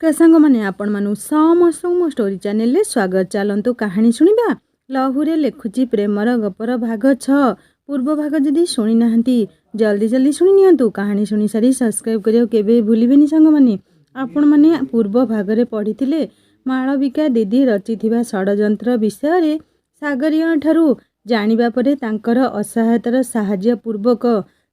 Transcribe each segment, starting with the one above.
नमस्कार सांग मैंने आपण मानु समस्त मो स्टोरी चैनल रे स्वागत। चलतु कहानी शुणा। लहुरे लिखुची प्रेमर गपर भाग 6 पूर्व भाग जदि शुणी नाहंती जल्दी जल्दी शुणी नियंतु। कहानी शुणी सारी सब्सक्राइब करियो केबे भूलिबेनी सांग माने। आपण माने पूर्व भाग रे पढ़िथिले मालविका दीदी रचिथिबा षडयंत्र विषय रे सागरिया ठारू जानिबा परे तांकर असहायतार साहाय्य पूर्वक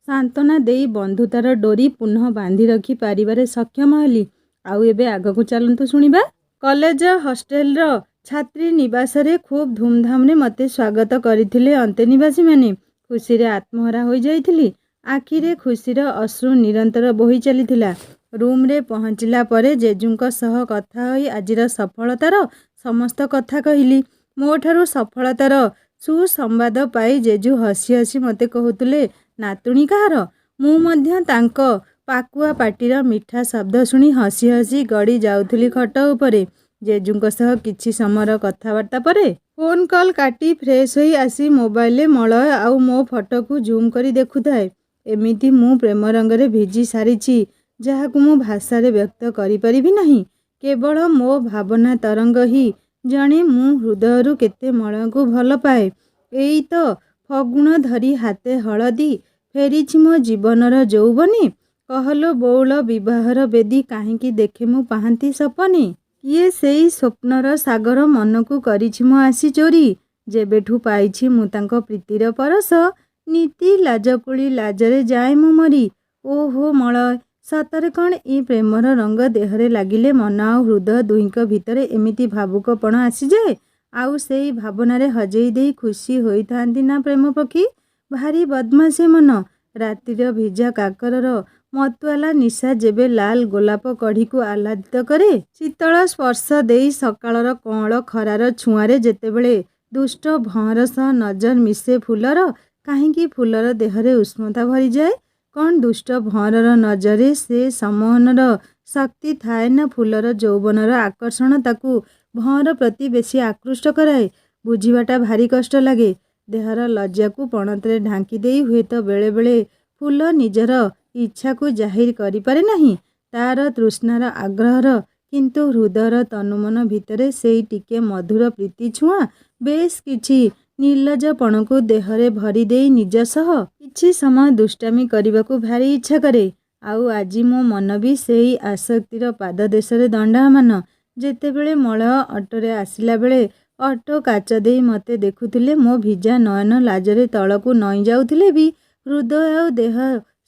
सांत्वना देई बंधुतार डोरी पुनः बांधी रखी पारिबारे सक्षम हली। आउ एबे आगकू चलतु शुणिबा। कॉलेज हॉस्टेल रो छात्री निवास रे खूब धूमधाम रे मते स्वागत करिथिले अंतेनिवासी माने। खुशी रे आत्महरा होई जाइथिली। आखि रे खुशीर अश्रु निरंतर बोही चलीथिला। रूम रे पहुँचला परे जेजुंक सह कथा होई आजिर सफलतार समस्त कथा कहिली। मोठारू सफलतार सुसंवाद पाई जेजु हसी हसी मते कहूतले नातुणी कहार। मु मध्य तांको पाकुआ पाटीर मिठा शब्द शुणी हसी हसी गड़ी जाउथली खट उपरे। जेजुंक सह किछि समर कथावार्ता परे फोन कॉल काटी फ्रेश होई आसी मोबाइल मलय आउ मो फोटो को जूम करी देखुथाए। एमिति मु प्रेम रंग रे भिजी सारिछि जहाकु मु भाषा रे व्यक्त करि परिबि नाही। केवल मो भावना तरंग ही जणे मु हृदयरु केते मलय को भल पाए। एई तो फगुण धरी हाते हलदी फेरिछि मो जीवनर जौवनी। कहलो बौल विवाहर बेदी काहींकी देखे मु पाहांती सपने। किए सेई स्वप्नर सागर मन को करिछि मो आसी चोरी। जेबेठू पाइछि मु तांको प्रीतिर परस नीति लाजकुली लाजरे जाए मु मरी। ओहो मलय सतरे कण ए प्रेमर रंग देहरे लागिले मन आ हृदय दुहींक भितरे एमिति भावुकपण आसी जाए। आउ सेई भावनारे हजेई देई खुशी होइथांती ना प्रेम पक्षी। भारी बदमाशे मन। रातिर भिजा काकरर मतवाला निशा जेबे लाल गोलाप कढ़ी को आह्लादित करे। शीतल स्पर्श देई सकाळर कଅଁଳ खरार छुआरे जेतेबेले दुष्ट भंवर सह नजर मिसे फुलर काहींकी फुलर देहरे उष्णता भरी जाए। कौन दुष्ट भंवरर नजरे से सम्मोहनर शक्ति थाए ना फुलर यौवनर आकर्षण ताकू भंवर प्रति बेसी आकृष्ट कराए। बुझीबाटा भारी कष्ट लागे। देहर लज्जा को पणतरे ढांकी देई हुए तो बेले बेले फूल निजर इच्छा को जाहिर करि पारे नाही। तार तृष्णार आग्रहर किंतु हृदयर तनुमन भितरे सेई टिके मधुर प्रीति छुआ बेस किछि निर्लजपण को देहरे भरी देई निज सह किछि समय दुष्टामी करबाकू भारी इच्छा करे। आउ आजि मो मन भी सेई आसक्तिर पाद देशरे दंडामान। जेतेबेले मलय अटोरे आसिला बेले अटो काच देई मते देखुथिले मो भिजा नयन लाजरे तळकू नई जाउथिले भी हृदय आउ देह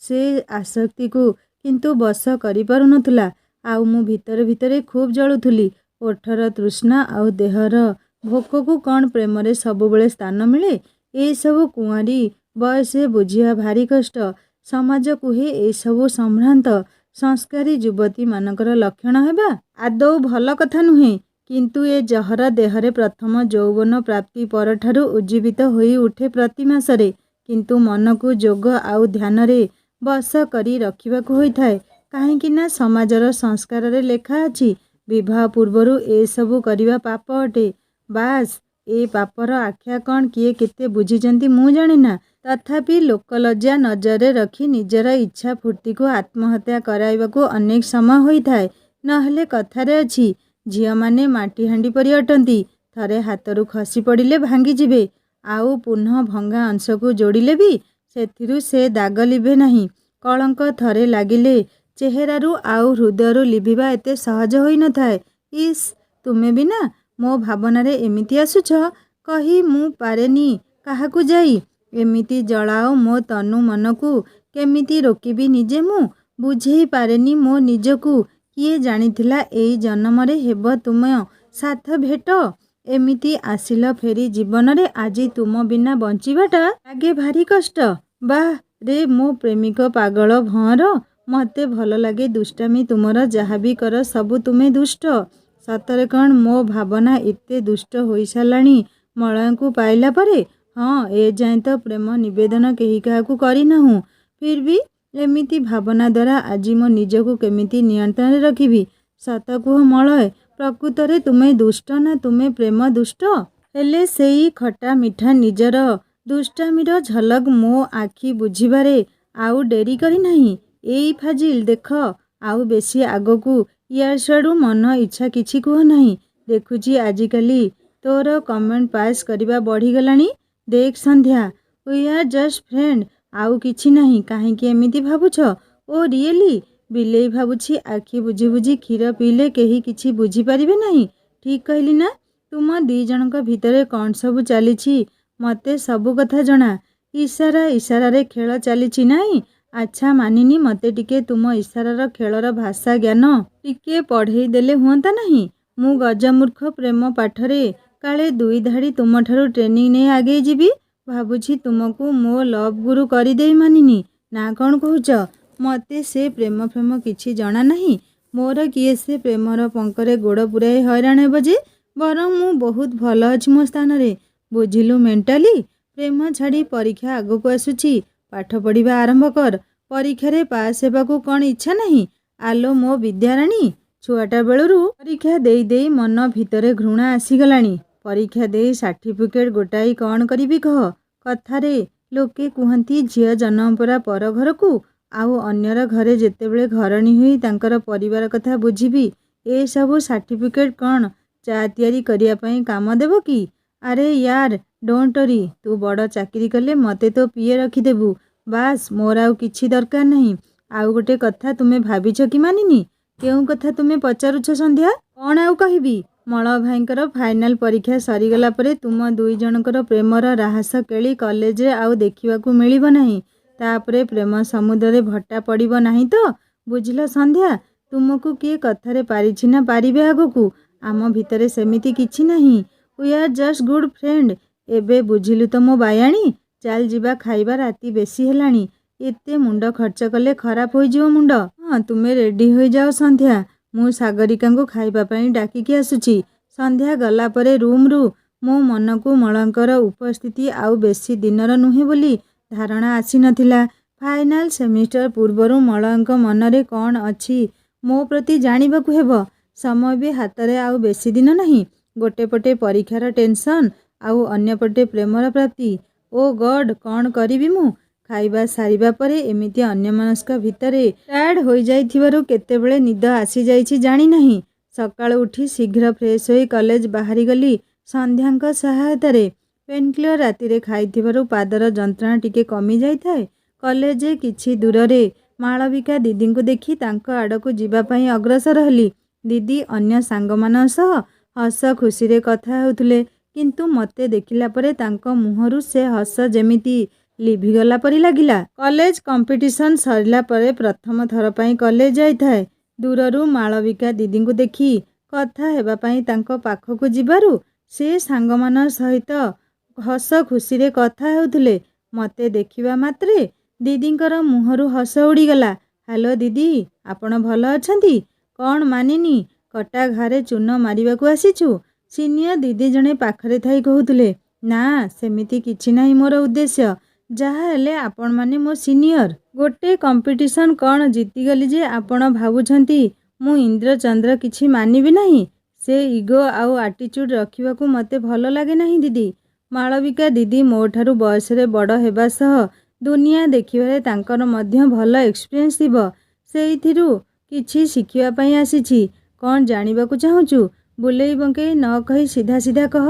से आसक्ति को किंतु बस करि पारु नथुला। आउ मु भितर भितरे खूब जळुथुली। ओठर तृष्णा आउ देहर भोक को कौन प्रेम रे सबु बेले स्थान मिले। ए सबु कुआरी बयसे बुझिया भारी कष्ट। समाज कुहे ए सबु संभ्रांत संस्कारी युवती मानकर लक्षण हेबा आदौ भल कथा नुहे। किंतु ए जहर देहरे प्रथम यौवन प्राप्ति परठारु उज्जीवित होई उठे प्रति मासरे। किंतु मन को जोग आउ ध्यान रे बस करी रखिबाकू होइथाए। काहेकि ना समाजर संस्कार रे लेखा अछि विवाह पूर्वरु ए सबु करिबा पाप अटे। बास ए पापर आख्या कौन किए केते बुझिचंती मु जाने ना। तथापि लोकलज्जा नजरे रखी निजर इच्छा फूर्ति को आत्महत्या कराइबाकू अनेक समय होइथाए। नहले कथारे अछि झियो माने माटी हांडी परि अटंती। थरे हातरू खसी पड़िले भांगी जिबे आउ पुनः भंगा अंश को जोड़िले भी सेथिरु से दाग लिभे नाही। कलंक थरे लागिले चेहरारू आउ हृदयरू लिभिबा एते सहज होई न थाए। इस तुमे बिना मो भावना रे एमिति आसुछ कही मु पारेनी काहाकू जाई। एमिति जलाओ मो तनु मन को केमिति रोकिबी निजे मु बुझेई पारेनी मो निजकू। किए जानिथिला एई जन्म रे हेब तुम साथ भेट। एमिति आसिल फेरी जीवन रे आजी तुम बिना बंचिबाटा आगे भारी कष्ट। बाह रे मो प्रेमिक पागल भंवर मते भल लागे दुष्टामी तुमर जहाँ भी कर सबु तुमे दुष्ट। सतरे कण मो भावना एते दुष्ट होई सालाणी मलय को पाइला परे। हाँ ए जाए तो प्रेम निवेदन केही काहाकू करि नाहु। फिर भी एमिति भावना द्वारा आजी मो निजकू केमिति नियंत्रण रे रखिबी। सत कुह मलय प्रकृत रे तुमे दुष्ट ना तुमे प्रेम दुष्ट। हेले सेई खटा मिठा निजर दुष्टामीर झलक मो आखि बुझिबारे आउ डेरी करी नाही। एई फाजिल देख आउ बेसी आगकू ଇଆଡ଼ୁ ମନ ଇଚ୍ଛା କିଛି କୁହ ନାହିଁ। ଦେଖୁଛି ଆଜିକାଲି ତୋର କମେଣ୍ଟ ପାସ୍ କରିବା ବଢ଼ିଗଲାଣି। ଦେଖ ସନ୍ଧ୍ୟା, ୱି ଆର୍ ଜଷ୍ଟ ଫ୍ରେଣ୍ଡ, ଆଉ କିଛି ନାହିଁ। କାହିଁକି ଏମିତି ଭାବୁଛ? ଓ ରିଏଲି? ବିଲେଇ ଭାବୁଛି ଆଖି ବୁଜି ବୁଜି କ୍ଷୀର ପିଇଲେ କେହି କିଛି ବୁଝିପାରିବେ ନାହିଁ। ଠିକ୍ କହିଲି ନା? ତୁମ 2 ଜଣଙ୍କ ଭିତରେ କ'ଣ ସବୁ ଚାଲିଛି ମୋତେ ସବୁ କଥା ଜଣା। ଇସାରାରେ ଖେଳ ଚାଲିଛି ନାହିଁ? ଆଚ୍ଛା ମାନିନୀ, ମୋତେ ଟିକେ ତୁମ ଇସାରାର ଖେଳର ଭାଷା ଜ୍ଞାନ ଟିକେ ପଢ଼େଇ ଦେଲେ ହୁଅନ୍ତା ନାହିଁ? ମୁଁ ଗଜମୂର୍ଖ ପ୍ରେମ ପାଠରେ କାଳେ 2 ଧାଡ଼ି ତୁମଠାରୁ ଟ୍ରେନିଂ ନେଇ ଆଗେଇ ଯିବି। ଭାବୁଛି ତୁମକୁ ମୋ ଲଭ୍ ଗୁରୁ କରିଦେଇ ମାନିନୀ। ନା କ'ଣ କହୁଛ? ମୋତେ ସେ ପ୍ରେମ କିଛି ଜଣା ନାହିଁ। ମୋର କିଏ ସେ ପ୍ରେମର ପଙ୍କରେ ଗୋଡ଼ ପୁରାଇ ହଇରାଣ ହେବ ଯେ? ବରଂ ମୁଁ ବହୁତ ଭଲ ଅଛି ମୋ ସ୍ଥାନରେ। ବୁଝିଲୁ ମେଣ୍ଟାଲି? ପ୍ରେମ ଛାଡ଼ି ପରୀକ୍ଷା ଆଗକୁ ଆସୁଛି। ପାଠ ପଢ଼ିବା ଆରମ୍ଭ କର। ପରୀକ୍ଷାରେ ପାସ୍ ହେବାକୁ କ'ଣ ଇଚ୍ଛା ନାହିଁ? ଆଲୋ ମୋ ବିଦ୍ୟାରାଣୀ, ଛୁଆଟା ବେଳରୁ ପରୀକ୍ଷା ଦେଇ ଦେଇ ମନ ଭିତରେ ଘୃଣା ଆସିଗଲାଣି। ପରୀକ୍ଷା ଦେଇ ସାର୍ଟିଫିକେଟ୍ ଗୋଟାଇ କ'ଣ କରିବି କହ? କଥାରେ ଲୋକେ କୁହନ୍ତି ଝିଅ ଜନ୍ମ ପରା ପର ଘରକୁ। ଆଉ ଅନ୍ୟର ଘରେ ଯେତେବେଳେ ଘରଣୀ ହୋଇ ତାଙ୍କର ପରିବାର କଥା ବୁଝିବି, ଏସବୁ ସାର୍ଟିଫିକେଟ୍ କ'ଣ ଚା ତିଆରି କରିବା ପାଇଁ କାମ ଦେବ କି? ଆରେ ୟାର ଡୋଣ୍ଟ ୱରି, ତୁ ବଡ଼ ଚାକିରି କଲେ ମୋତେ ତୋ ପିଏ ରଖିଦେବୁ। ବାସ୍, ମୋର ଆଉ କିଛି ଦରକାର ନାହିଁ। ଆଉ ଗୋଟେ କଥା ତୁମେ ଭାବିଛ କି ମାନିନୀ? କେଉଁ କଥା ତୁମେ ପଚାରୁଛ ସନ୍ଧ୍ୟା? କ'ଣ ଆଉ କହିବି? ମଳ ଭାଇଙ୍କର ଫାଇନାଲ ପରୀକ୍ଷା ସରିଗଲା ପରେ ତୁମ 2 ଜଣଙ୍କର ପ୍ରେମର ରାହାସ କେଳି କଲେଜରେ ଆଉ ଦେଖିବାକୁ ମିଳିବ ନାହିଁ। ତାପରେ ପ୍ରେମ ସମୁଦ୍ରରେ ଭଟ୍ଟା ପଡ଼ିବ ନାହିଁ ତ? ବୁଝିଲ ସନ୍ଧ୍ୟା, ତୁମକୁ କିଏ କଥାରେ ପାରିଛି ନା ପାରିବେ ଆଗକୁ? ଆମ ଭିତରେ ସେମିତି କିଛି ନାହିଁ। We are just good friend. ଏବେ ବୁଝିଲୁ ତ ମୋ ବାୟାଣୀ? ଚାଲ ଯିବା ଖାଇବା, ରାତି ବେଶୀ ହେଲାଣି। ଏତେ ମୁଣ୍ଡ ଖର୍ଚ୍ଚ କଲେ ଖରାପ ହୋଇଯିବ ମୁଣ୍ଡ। ହଁ, ତୁମେ ରେଡି ହୋଇଯାଅ ସନ୍ଧ୍ୟା, ମୁଁ ସାଗରିକାଙ୍କୁ ଖାଇବା ପାଇଁ ଡାକିକି ଆସୁଛି। ସନ୍ଧ୍ୟା ଗଲା ପରେ ରୁମ୍ରୁ ମୋ ମନକୁ ମଳଙ୍କର ଉପସ୍ଥିତି ଆଉ ବେଶୀ ଦିନର ନୁହେଁ ବୋଲି ଧାରଣା ଆସିନଥିଲା। ଫାଇନାଲ ସେମିଷ୍ଟର ପୂର୍ବରୁ ମଳଙ୍କ ମନରେ କ'ଣ ଅଛି ମୋ ପ୍ରତି ଜାଣିବାକୁ ହେବ। ସମୟ ବି ହାତରେ ଆଉ ବେଶୀ ଦିନ ନାହିଁ। ଗୋଟେ ପଟେ ପରୀକ୍ଷାର ଟେନସନ୍, ଆଉ ଅନ୍ୟପଟେ ପ୍ରେମର ପ୍ରାପ୍ତି। ଓ ଗଡ୍, କ'ଣ କରିବି ମୁଁ? ଖାଇବା ସାରିବା ପରେ ଏମିତି ଅନ୍ୟମନସ୍କ ଭିତରେ ଟାୟାର୍ଡ ହୋଇଯାଇଥିବାରୁ କେତେବେଳେ ନିଦ ଆସିଯାଇଛି ଜାଣିନାହିଁ। ସକାଳୁ ଉଠି ଶୀଘ୍ର ଫ୍ରେଶ ହୋଇ କଲେଜ ବାହାରିଗଲି ସନ୍ଧ୍ୟାଙ୍କ ସହାୟତାରେ। ପେନକିଲର ରାତିରେ ଖାଇଥିବାରୁ ପାଦର ଯନ୍ତ୍ରଣା ଟିକେ କମିଯାଇଥାଏ। କଲେଜ କିଛି ଦୂରରେ ମାଳବିକା ଦିଦିଙ୍କୁ ଦେଖି ତାଙ୍କ ଆଡ଼କୁ ଯିବା ପାଇଁ ଅଗ୍ରସର ହେଲି। ଦିଦି ଅନ୍ୟ ସାଙ୍ଗମାନଙ୍କ ସହ ହସ ଖୁସିରେ କଥା ହେଉଥିଲେ, କିନ୍ତୁ ମୋତେ ଦେଖିଲା ପରେ ତାଙ୍କ ମୁହଁରୁ ସେ ହସ ଯେମିତି ଲିଭିଗଲା ପରି ଲାଗିଲା। କଲେଜ କମ୍ପିଟିସନ ସରିଲା ପରେ ପ୍ରଥମ ଥର ପାଇଁ କଲେଜ ଯାଇଥାଏ। ଦୂରରୁ ମାଳବିକା ଦିଦିଙ୍କୁ ଦେଖି କଥା ହେବା ପାଇଁ ତାଙ୍କ ପାଖକୁ ଯିବାରୁ ସେ ସାଙ୍ଗମାନଙ୍କ ସହିତ ହସ ଖୁସିରେ କଥା ହେଉଥିଲେ। ମୋତେ ଦେଖିବା ମାତ୍ରେ ଦିଦିଙ୍କର ମୁହଁରୁ ହସ ଉଡ଼ିଗଲା। ହ୍ୟାଲୋ ଦିଦି, ଆପଣ ଭଲ ଅଛନ୍ତି? କ'ଣ ମାନିନୀ, କଟା ଘାରେ ଚୂନ ମାରିବାକୁ ଆସିଛୁ? ସିନିୟର ଦିଦି ଜଣେ ପାଖରେ ଥାଇ କହୁଥିଲେ। ନା, ସେମିତି କିଛି ନାହିଁ ମୋର ଉଦ୍ଦେଶ୍ୟ। ଯାହା ହେଲେ ଆପଣମାନେ ମୋ ସିନିୟର। ଗୋଟେ କମ୍ପିଟିସନ କ'ଣ ଜିତିଗଲି ଯେ ଆପଣ ଭାବୁଛନ୍ତି ମୁଁ ଇନ୍ଦ୍ରଚନ୍ଦ୍ର କିଛି ମାନିବି ନାହିଁ? ସେ ଇଗୋ ଆଉ ଆଟିଚ୍ୟୁଡ୍ ରଖିବାକୁ ମୋତେ ଭଲ ଲାଗେ ନାହିଁ ଦିଦି। ମାଳବିକା ଦିଦି ମୋ ଠାରୁ ବୟସରେ ବଡ଼ ହେବା ସହ ଦୁନିଆ ଦେଖିବାରେ ତାଙ୍କର ମଧ୍ୟ ଭଲ ଏକ୍ସପିରିଏନ୍ସ ଥିବ। ସେଇଥିରୁ କିଛି ଶିଖିବା ପାଇଁ ଆସିଛି। କ'ଣ ଜାଣିବାକୁ ଚାହୁଁଛୁ? ବୁଲେଇ ବଙ୍କେଇ ନ କହି ସିଧା ସିଧା କହ।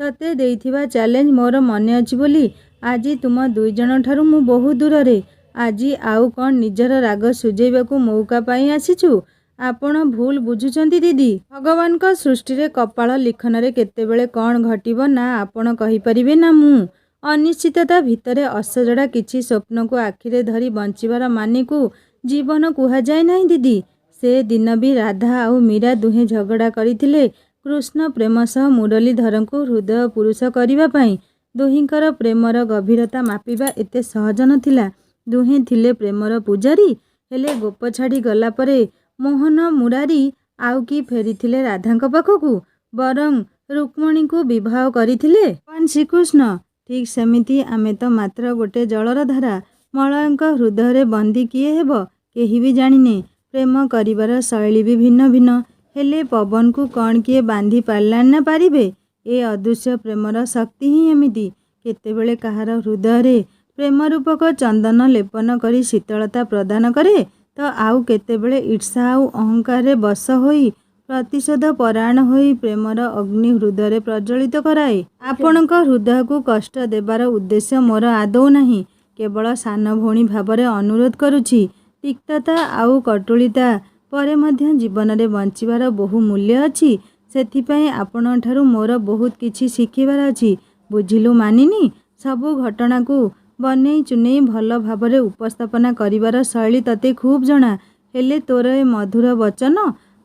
ତତେ ଦେଇଥିବା ଚ୍ୟାଲେଞ୍ଜ ମୋର ମନେ ଅଛି ବୋଲି ଆଜି ତୁମ 2 ଜଣ ଠାରୁ ମୁଁ ବହୁତ ଦୂରରେ। ଆଜି ଆଉ କ'ଣ ନିଜର ରାଗ ସୁଝେଇବାକୁ ମଉକା ପାଇଁ ଆସିଛୁ? ଆପଣ ଭୁଲ ବୁଝୁଛନ୍ତି ଦିଦି। ଭଗବାନଙ୍କ ସୃଷ୍ଟିରେ କପାଳ ଲିଖନରେ କେତେବେଳେ କ'ଣ ଘଟିବ ନା ଆପଣ କହିପାରିବେ ନା ମୁଁ। ଅନିଶ୍ଚିତତା ଭିତରେ ଅସଜଡ଼ା କିଛି ସ୍ୱପ୍ନକୁ ଆଖିରେ ଧରି ବଞ୍ଚିବାର ମାନିକୁ ଜୀବନ କୁହାଯାଏ ନାହିଁ ଦିଦି। ସେ ଦିନ ବି ରାଧା ଆଉ ମୀରା ଦୁହେଁ ଝଗଡ଼ା କରିଥିଲେ କୃଷ୍ଣ ପ୍ରେମ ସହ ମୁରଲୀଧରଙ୍କୁ ହୃଦୟ ପୁରୁଷ କରିବା ପାଇଁ। ଦୁହିଁଙ୍କର ପ୍ରେମର ଗଭୀରତା ମାପିବା ଏତେ ସହଜ ନଥିଲା। ଦୁହେଁ ଥିଲେ ପ୍ରେମର ପୂଜାରୀ। ହେଲେ ଗୋପ ଛାଡ଼ି ଗଲା ପରେ ମୋହନ ମୁରାରୀ ଆଉ କି ଫେରିଥିଲେ ରାଧାଙ୍କ ପାଖକୁ, ବରଂ ରୁକ୍ମଣୀଙ୍କୁ ବିବାହ କରିଥିଲେ ଭଗବାନ ଶ୍ରୀକୃଷ୍ଣ। ଠିକ୍ ସେମିତି ଆମେ ତ ମାତ୍ର ଗୋଟେ ଜଳର ଧାରା। ମଳୟଙ୍କ ହୃଦୟରେ ବନ୍ଦୀ କିଏ ହେବ କେହି ବି ଜାଣିନେ। ପ୍ରେମ କରିବାର ଶୈଳୀ ବି ଭିନ୍ନ ଭିନ୍ନ। ହେଲେ ପବନକୁ କ'ଣ କିଏ ବାନ୍ଧି ପାରିଲାଣି ନା ପାରିବେ? ଏ ଅଦୃଶ୍ୟ ପ୍ରେମର ଶକ୍ତି ହିଁ ଏମିତି। କେତେବେଳେ କାହାର ହୃଦୟରେ ପ୍ରେମ ରୂପକ ଚନ୍ଦନ ଲେପନ କରି ଶୀତଳତା ପ୍ରଦାନ କରେ, ତ ଆଉ କେତେବେଳେ ଈର୍ଷା ଆଉ ଅହଙ୍କାରରେ ବଶ ହୋଇ ପ୍ରତିଶୋଧ ପରାୟଣ ହୋଇ ପ୍ରେମର ଅଗ୍ନି ହୃଦୟରେ ପ୍ରଜ୍ୱଳିତ କରାଏ। ଆପଣଙ୍କ ହୃଦୟକୁ କଷ୍ଟ ଦେବାର ଉଦ୍ଦେଶ୍ୟ ମୋର ଆଦୌ ନାହିଁ। କେବଳ ସାନ ଭଉଣୀ ଭାବରେ ଅନୁରୋଧ କରୁଛି। ତିକ୍ତତା ଆଉ କଟୁଳିତା ପରେ ମଧ୍ୟ ଜୀବନରେ ବଞ୍ଚିବାର ବହୁ ମୂଲ୍ୟ ଅଛି। ସେଥିପାଇଁ ଆପଣଙ୍କଠାରୁ ମୋର ବହୁତ କିଛି ଶିଖିବାର ଅଛି। ବୁଝିଲୁ ମାନିନୀ? ସବୁ ଘଟଣାକୁ ବନେଇ ଚୁନେଇ ଭଲ ଭାବରେ ଉପସ୍ଥାପନା କରିବାର ଶୈଳୀ ତତେ ଖୁବ୍ ଜଣା। ହେଲେ ତୋର ଏ ମଧୁର ବଚନ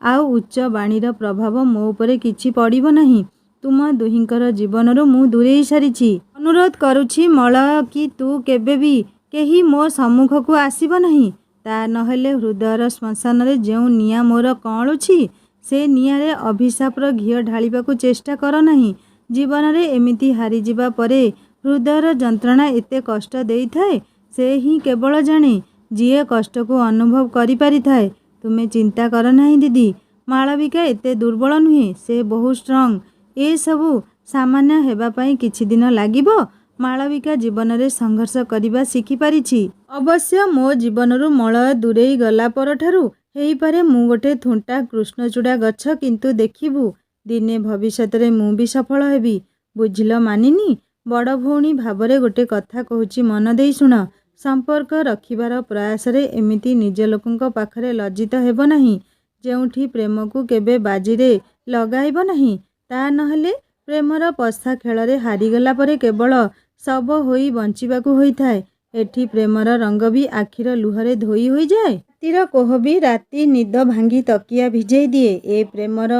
ଆଉ ଉଚ୍ଚ ବାଣୀର ପ୍ରଭାବ ମୋ ଉପରେ କିଛି ପଡ଼ିବ ନାହିଁ। ତୁମ ଦୁହିଁଙ୍କର ଜୀବନରୁ ମୁଁ ଦୂରେଇ ସାରିଛି। ଅନୁରୋଧ କରୁଛି ମଳୟ କି ତୁ କେବେ ବି କେହି ମୋ ସମ୍ମୁଖକୁ ଆସିବ ନାହିଁ। ତା ନହେଲେ ହୃଦୟର ଶ୍ମଶାନରେ ଯେଉଁ ନିଆଁ ମୋର କଅଁଳୁଛି ସେ ନିଆଁରେ ଅଭିଶାପର ଘିଅ ଢାଳିବାକୁ ଚେଷ୍ଟା କର ନାହିଁ। ଜୀବନରେ ଏମିତି ହାରିଯିବା ପରେ ହୃଦୟର ଯନ୍ତ୍ରଣା ଏତେ କଷ୍ଟ ଦେଇଥାଏ ସେ ହିଁ କେବଳ ଜାଣେ, ଯିଏ କଷ୍ଟକୁ ଅନୁଭବ କରିପାରିଥାଏ। ତୁମେ ଚିନ୍ତା କର ନାହିଁ ଦିଦି। ମାଳବିକା ଏତେ ଦୁର୍ବଳ ନୁହେଁ, ସେ ବହୁ ଷ୍ଟ୍ରଙ୍ଗ। ଏସବୁ ସାମାନ୍ୟ ହେବା ପାଇଁ କିଛି ଦିନ ଲାଗିବ। ମାଳବିକା ଜୀବନରେ ସଂଘର୍ଷ କରିବା ଶିଖିପାରିଛି। ଅବଶ୍ୟ ମୋ ଜୀବନରୁ ମଳୟ ଦୂରେଇ ଗଲା ପରଠାରୁ ହେଇପାରେ ମୁଁ ଗୋଟେ ଥୁଣ୍ଟା କୃଷ୍ଣଚୂଡ଼ା ଗଛ, କିନ୍ତୁ ଦେଖିବୁ ଦିନେ ଭବିଷ୍ୟତରେ ମୁଁ ବି ସଫଳ ହେବି। ବୁଝିଲ ମାନିନୀ? ବଡ଼ ଭଉଣୀ ଭାବରେ ଗୋଟେ କଥା କହୁଛି, ମନ ଦେଇ ଶୁଣ। ସମ୍ପର୍କ ରଖିବାର ପ୍ରୟାସରେ ଏମିତି ନିଜ ଲୋକଙ୍କ ପାଖରେ ଲଜ୍ଜିତ ହେବ ନାହିଁ। ଯେଉଁଠି ପ୍ରେମକୁ କେବେ ବାଜିରେ ଲଗାଇବ ନାହିଁ। ତା ନହେଲେ ପ୍ରେମର ପଶା ଖେଳରେ ହାରିଗଲା ପରେ କେବଳ ଶବ ହୋଇ ବଞ୍ଚିବାକୁ ହୋଇଥାଏ। ଏଠି ପ୍ରେମର ରଙ୍ଗ ବି ଆଖିର ଲୁହରେ ଧୋଇ ହୋଇଯାଏ। ରାତିର କୋହ ବି ରାତି ନିଦ ଭାଙ୍ଗି ତକିଆ ଭିଜେଇ ଦିଏ। ଏ ପ୍ରେମର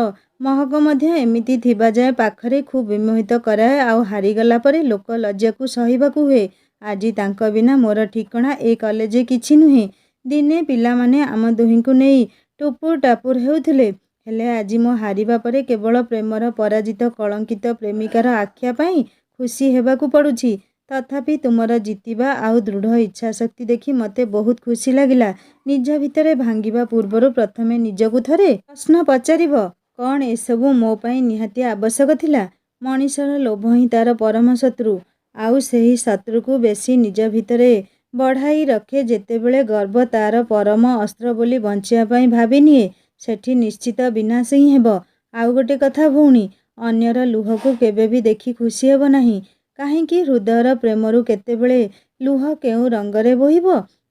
ମହକ ମଧ୍ୟ ଏମିତି ଥିବା ଯାଏ ପାଖରେ ଖୁବ୍ ବିମୋହିତ କରାଏ ଆଉ ହାରିଗଲା ପରେ ଲୋକ ଲଜ୍ଜାକୁ ସହିବାକୁ ହୁଏ। ଆଜି ତାଙ୍କ ବିନା ମୋର ଠିକଣା ଏ କଲେଜ କିଛି ନୁହେଁ। ଦିନେ ପିଲାମାନେ ଆମ ଦୁହିଁଙ୍କୁ ନେଇ ଟୁପୁର ଟାପୁର ହେଉଥିଲେ। ହେଲେ ଆଜି ମୋ ହାରିବା ପରେ କେବଳ ପ୍ରେମର ପରାଜିତ କଳଙ୍କିତ ପ୍ରେମିକାର ଆଖ୍ୟା ପାଇଁ ଖୁସି ହେବାକୁ ପଡ଼ୁଛି। ତଥାପି ତୁମର ଜିତିବା ଆଉ ଦୃଢ଼ ଇଚ୍ଛାଶକ୍ତି ଦେଖି ମୋତେ ବହୁତ ଖୁସି ଲାଗିଲା। ନିଜ ଭିତରେ ଭାଙ୍ଗିବା ପୂର୍ବରୁ ପ୍ରଥମେ ନିଜକୁ ଥରେ ପ୍ରଶ୍ନ ପଚାରିବ, କ'ଣ ଏସବୁ ମୋ ପାଇଁ ନିହାତି ଆବଶ୍ୟକ ଥିଲା? ମଣିଷର ଲୋଭ ହିଁ ତାର ପରମ ଶତ୍ରୁ। ଆଉ ସେହି ଶତ୍ରୁକୁ ବେଶୀ ନିଜ ଭିତରେ ବଢ଼ାଇ ରଖେ। ଯେତେବେଳେ ଗର୍ବ ତାର ପରମ ଅସ୍ତ୍ର ବୋଲି ବଞ୍ଚିବା ପାଇଁ ଭାବିନିଏ, ସେଠି ନିଶ୍ଚିତ ବିନାଶ ହିଁ ହେବ। ଆଉ ଗୋଟେ କଥା ଭଉଣୀ, ଅନ୍ୟର ଲୁହକୁ କେବେ ବି ଦେଖି ଖୁସି ହେବ ନାହିଁ। କାହିଁକି ହୃଦୟର ପ୍ରେମରୁ କେତେବେଳେ ଲୁହ କେଉଁ ରଙ୍ଗରେ ବୋହିବ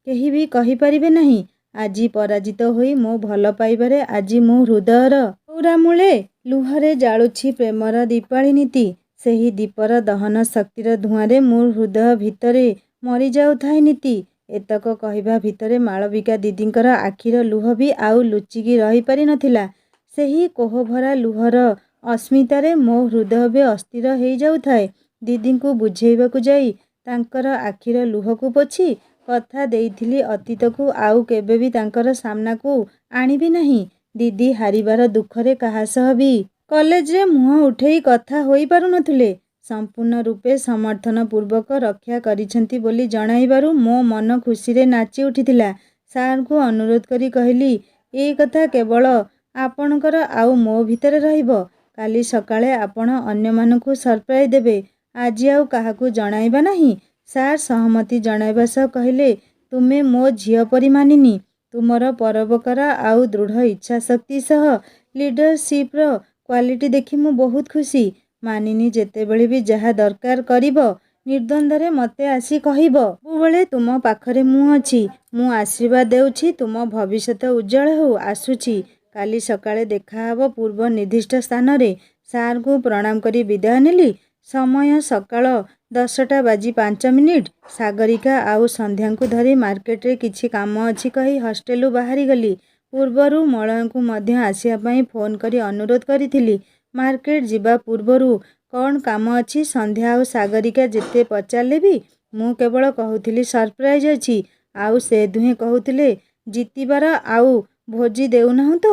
କେହି ବି କହିପାରିବେ ନାହିଁ। ଆଜି ପରାଜିତ ହୋଇ ମୋ ଭଲ ପାଇବାରେ ଆଜି ମୁଁ ହୃଦୟର ଚଉରାମୂଳେ ଲୁହରେ ଜାଳୁଛି ପ୍ରେମର ଦୀପାଳି ନୀତି। ସେହି ଦୀପର ଦହନ ଶକ୍ତିର ଧୂଆଁରେ ମୋ ହୃଦୟ ଭିତରେ ମରିଯାଉଥାଏ ନୀତି। ଏତକ କହିବା ଭିତରେ ମାଳବିକା ଦିଦିଙ୍କର ଆଖିର ଲୁହ ବି ଆଉ ଲୁଚିକି ରହିପାରି ନଥିଲା। ସେହି କୋହଭରା ଲୁହର ଅସ୍ମିତାରେ ମୋ ହୃଦୟ ବି ଅସ୍ଥିର ହେଇଯାଉଥାଏ। ଦିଦିଙ୍କୁ ବୁଝେଇବାକୁ ଯାଇ ତାଙ୍କର ଆଖିର ଲୁହକୁ ପୋଛି କଥା ଦେଇଥିଲି ଅତୀତକୁ ଆଉ କେବେ ବି ତାଙ୍କର ସାମ୍ନାକୁ ଆଣିବି ନାହିଁ। ଦିଦି ହାରିବାର ଦୁଃଖରେ କାହା ସହ ବି କଲେଜରେ ମୁହଁ ଉଠେଇ କଥା ହୋଇପାରୁନଥିଲେ। ସମ୍ପୂର୍ଣ୍ଣ ରୂପେ ସମର୍ଥନପୂର୍ବକ ରକ୍ଷା କରିଛନ୍ତି ବୋଲି ଜଣାଇବାରୁ ମୋ ମନ ଖୁସିରେ ନାଚି ଉଠିଥିଲା। ସାର୍ଙ୍କୁ ଅନୁରୋଧ କରି କହିଲି, ଏ କଥା କେବଳ ଆପଣଙ୍କର ଆଉ ମୋ ଭିତରେ ରହିବ। କାଲି ସକାଳେ ଆପଣ ଅନ୍ୟମାନଙ୍କୁ ସରପ୍ରାଇଜ୍ ଦେବେ। ଆଜି ଆଉ କାହାକୁ ଜଣାଇବା ନାହିଁ। ସାର୍ ସହମତି ଜଣାଇବା ସହ କହିଲେ, ତୁମେ ମୋ ଝିଅ ପରି ମାନିନୀ। ତୁମର ପରୋପକାର ଆଉ ଦୃଢ଼ ଇଚ୍ଛାଶକ୍ତି ସହ ଲିଡରସିପ୍ର କ୍ୱାଲିଟି ଦେଖି ମୁଁ ବହୁତ ଖୁସି। ମାନିନୀ ଯେତେବେଳେ ବି ଯାହା ଦରକାର କରିବ ନିର୍ଦ୍ୱନ୍ଦରେ ମୋତେ ଆସି କହିବ। ସବୁବେଳେ ତୁମ ପାଖରେ ମୁଁ ଅଛି। ମୁଁ ଆଶୀର୍ବାଦ ଦେଉଛି ତୁମ ଭବିଷ୍ୟତ ଉଜ୍ଜ୍ୱଳ ହେଉ। ଆସୁଛି। କାଲି ସକାଳେ ଦେଖାହେବ ପୂର୍ବ ନିର୍ଦ୍ଦିଷ୍ଟ ସ୍ଥାନରେ। ସାର୍ଙ୍କୁ ପ୍ରଣାମ କରି ବିଦାୟ ନେଲି। ସମୟ ସକାଳ 10:05। ସାଗରିକା ଆଉ ସନ୍ଧ୍ୟାଙ୍କୁ ଧରି ମାର୍କେଟରେ କିଛି କାମ ଅଛି କହି ହଷ୍ଟେଲରୁ ବାହାରିଗଲି। ପୂର୍ବରୁ ମଳୟଙ୍କୁ ମଧ୍ୟ ଆସିବା ପାଇଁ ଫୋନ୍ କରି ଅନୁରୋଧ କରିଥିଲି। ମାର୍କେଟ ଯିବା ପୂର୍ବରୁ କ'ଣ କାମ ଅଛି ସନ୍ଧ୍ୟା ଆଉ ସାଗରିକା ଯେତେ ପଚାରିଲେ ବି ମୁଁ କେବଳ କହୁଥିଲି ସରପ୍ରାଇଜ୍ ଅଛି। ଆଉ ସେ ଦୁହେଁ କହୁଥିଲେ ଜିତିବାର। ଆଉ ଭୋଜି ଦେଉନାହୁଁ ତ?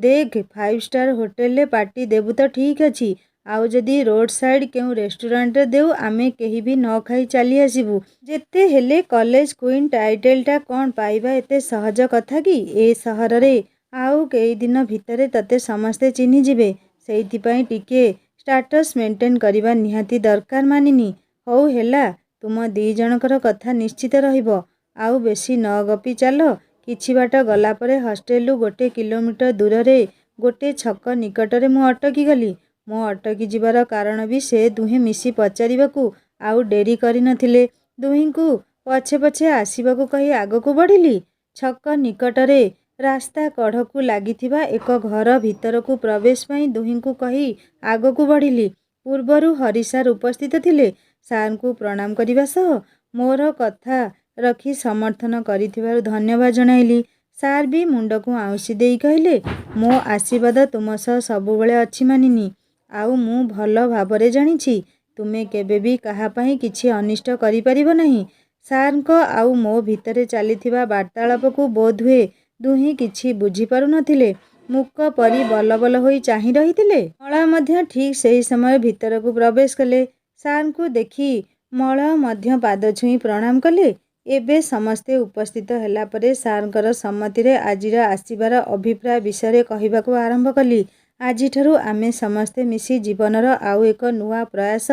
ଦେଖ, 5 ଷ୍ଟାର ହୋଟେଲରେ ପାର୍ଟି ଦେବୁ ତ ଠିକ୍ ଅଛି। ଆଉ ଯଦି ରୋଡ୍ ସାଇଡ୍ କେଉଁ ରେଷ୍ଟୁରାଣ୍ଟରେ ଦେଉ ଆମେ କେହି ବି ନ ଖାଇ ଚାଲି ଆସିବୁ। ଯେତେ ହେଲେ କଲେଜ କୁଇନ୍ ଟାଇଟେଲଟା କ'ଣ ପାଇବା ଏତେ ସହଜ କଥା କି? ଏ ସହରରେ ଆଉ କେଇଦିନ ଭିତରେ ତତେ ସମସ୍ତେ ଚିହ୍ନିଯିବେ। ସେଇଥିପାଇଁ ଟିକେ ଷ୍ଟାଟସ୍ ମେଣ୍ଟେନ୍ କରିବା ନିହାତି ଦରକାର ମାନିନୀ। ହଉ ହେଲା, ତୁମ ଦି ଜଣଙ୍କର କଥା ନିଶ୍ଚିତ ରହିବ। ଆଉ ବେଶୀ ନ ଗପି ଚାଲ। କିଛି ବାଟ ଗଲା ପରେ ହଷ୍ଟେଲରୁ 1 କିଲୋମିଟର ଦୂରରେ ଗୋଟେ ଛକ ନିକଟରେ ମୁଁ ଅଟକିଗଲି। ମୋ ଅଟକି ଯିବାର କାରଣ ବି ସେ ଦୁହେଁ ମିଶି ପଚାରିବାକୁ ଆଉ ଡେରି କରିନଥିଲେ। ଦୁହିଁଙ୍କୁ ପଛେ ପଛେ ଆସିବାକୁ କହି ଆଗକୁ ବଢ଼ିଲି। ଛକ ନିକଟରେ ରାସ୍ତା କଢ଼କୁ ଲାଗିଥିବା ଏକ ଘର ଭିତରକୁ ପ୍ରବେଶ ପାଇଁ ଦୁହିଁଙ୍କୁ କହି ଆଗକୁ ବଢ଼ିଲି। ପୂର୍ବରୁ ହରି ସାର୍ ଉପସ୍ଥିତ ଥିଲେ। ସାର୍ଙ୍କୁ ପ୍ରଣାମ କରିବା ସହ ମୋର କଥା ରଖି ସମର୍ଥନ କରିଥିବାରୁ ଧନ୍ୟବାଦ ଜଣାଇଲି। ସାର୍ ବି ମୁଣ୍ଡକୁ ଆଉଁସି ଦେଇ କହିଲେ, ମୋ ଆଶୀର୍ବାଦ ତୁମ ସହ ସବୁବେଳେ ଅଛି ମାନିନୀ। ଆଉ ମୁଁ ଭଲ ଭାବରେ ଜାଣିଛି ତୁମେ କେବେ ବି କାହା ପାଇଁ କିଛି ଅନିଷ୍ଟ କରିପାରିବ ନାହିଁ। ସାର୍ଙ୍କ ଆଉ ମୋ ଭିତରେ ଚାଲିଥିବା ବାର୍ତ୍ତାଳାପକୁ ବୋଧହୁଏ ଦୁହେଁ କିଛି ବୁଝିପାରୁନଥିଲେ। ମୂକ ପରି ବଲବଲ ହୋଇ ଚାହିଁ ରହିଥିଲେ। ମଳୟ ମଧ୍ୟ ଠିକ୍ ସେହି ସମୟ ଭିତରକୁ ପ୍ରବେଶ କଲେ। ସାର୍ଙ୍କୁ ଦେଖି ମଳୟ ମଧ୍ୟ ପାଦ ଛୁଇଁ ପ୍ରଣାମ କଲେ। ଏବେ ସମସ୍ତେ ଉପସ୍ଥିତ ହେଲା ପରେ ସାର୍ଙ୍କର ସମ୍ମତିରେ ଆଜିର ଆସିବାର ଅଭିପ୍ରାୟ ବିଷୟରେ କହିବାକୁ ଆରମ୍ଭ କଲି। ଆଜିଠାରୁ ଆମେ ସମସ୍ତେ ମିଶି ଜୀବନର ଆଉ ଏକ ନୂଆ ପ୍ରୟାସ